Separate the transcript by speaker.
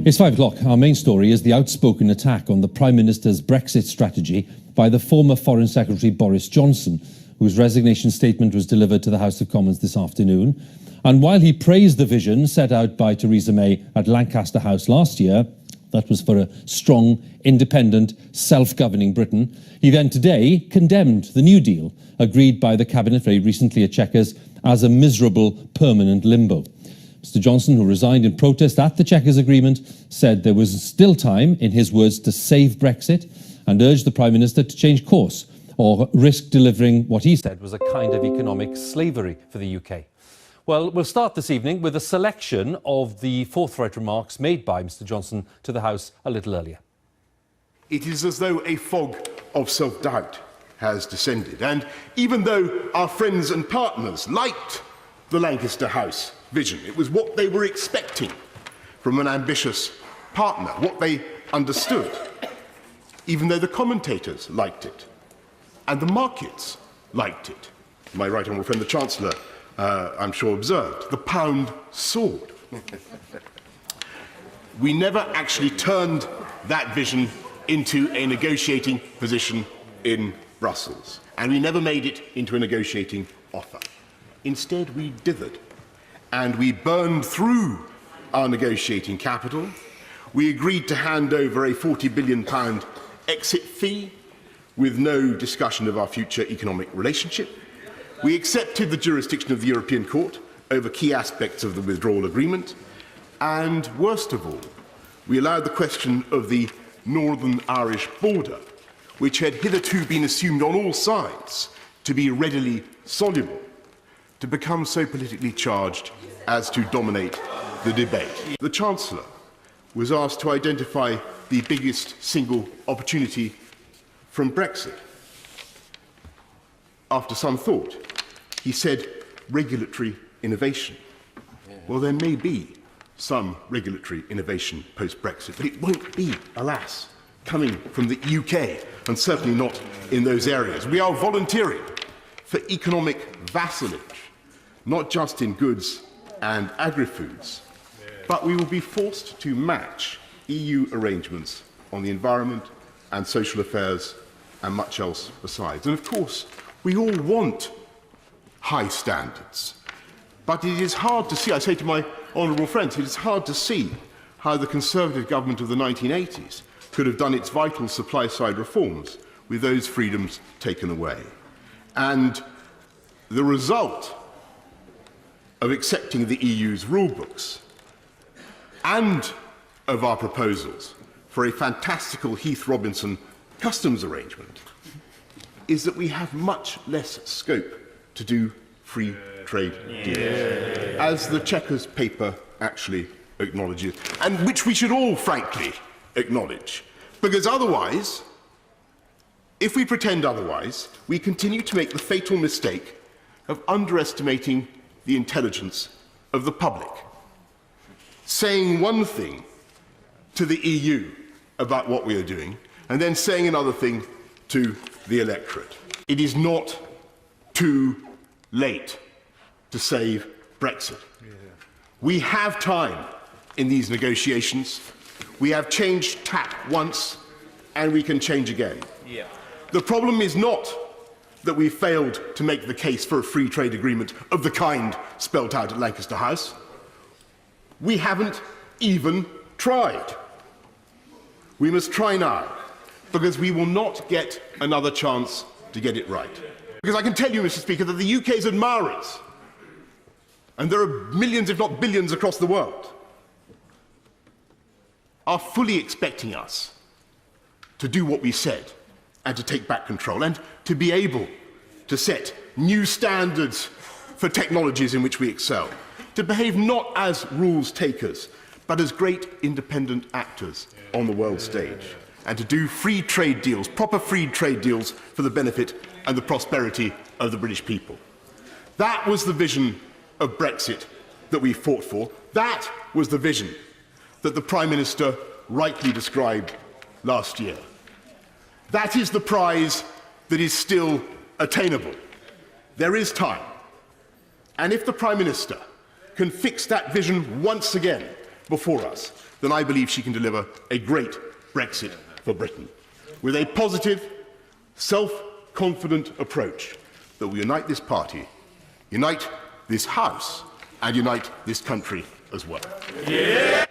Speaker 1: It's 5 o'clock. Our main story is the outspoken attack on the Prime Minister's Brexit strategy by the former Foreign Secretary Boris Johnson, whose resignation statement was delivered to the House of Commons this afternoon. And while he praised the vision set out by Theresa May at Lancaster House last year, that was for a strong, independent, self-governing Britain, he then today condemned the New Deal, agreed by the Cabinet very recently at Chequers, as a miserable, permanent limbo. Mr Johnson, who resigned in protest at the Chequers agreement, said there was still time, in his words, to save Brexit, and urged the Prime Minister to change course or risk delivering what he said was a kind of economic slavery for the UK. Well, we'll start this evening with a selection of the forthright remarks made by Mr Johnson to the House a little earlier.
Speaker 2: It is as though a fog of self-doubt has descended, and even though our friends and partners liked the Lancaster House vision, it was what they were expecting from an ambitious partner, what they understood, even though the commentators liked it and the markets liked it. My right honourable friend the Chancellor, I'm sure, observed the pound soared. We never actually turned that vision into a negotiating position in Brussels, and we never made it into a negotiating offer. Instead, we dithered, and we burned through our negotiating capital. We agreed to hand over a £40 billion exit fee with no discussion of our future economic relationship. We accepted the jurisdiction of the European Court over key aspects of the withdrawal agreement. And worst of all, we allowed the question of the Northern Irish border, which had hitherto been assumed on all sides to be readily soluble, to become so politically charged as to dominate the debate. The Chancellor was asked to identify the biggest single opportunity from Brexit. After some thought, he said regulatory innovation. Well, there may be some regulatory innovation post-Brexit, but it won't be, alas, coming from the UK, and certainly not in those areas. We are volunteering for economic vassalage, not just in goods and agri-foods, but we will be forced to match EU arrangements on the environment and social affairs and much else besides. And of course, we all want high standards, but it is hard to see, I say to my honourable friends, it is hard to see how the Conservative government of the 1980s could have done its vital supply-side reforms with those freedoms taken away. And the result of accepting the EU's rule books and of our proposals for a fantastical Heath-Robinson customs arrangement is that we have much less scope to do free trade deals, as the Chequers paper actually acknowledges, and which we should all frankly acknowledge, because otherwise, if we pretend otherwise, we continue to make the fatal mistake of underestimating the intelligence of the public, saying one thing to the EU about what we are doing, and then saying another thing to the electorate. It is not too late to save Brexit. We have time in these negotiations. We have changed tack once, and we can change again. The problem is not that we failed to make the case for a free trade agreement of the kind spelt out at Lancaster House. We haven't even tried. We must try now, because we will not get another chance to get it right. Because I can tell you, Mr. Speaker, that the UK's admirers, and there are millions, if not billions, across the world, are fully expecting us to do what we said and to take back control and to be able to set new standards for technologies in which we excel, to behave not as rules takers, but as great independent actors on the world stage, and to do free trade deals, proper free trade deals for the benefit and the prosperity of the British people. That was the vision of Brexit that we fought for. That was the vision that the Prime Minister rightly described last year. That is the prize that is still attainable. There is time. And if the Prime Minister can fix that vision once again, before us, then I believe she can deliver a great Brexit for Britain, with a positive, self-confident approach that will unite this party, unite this House, and unite this country as well. Yeah.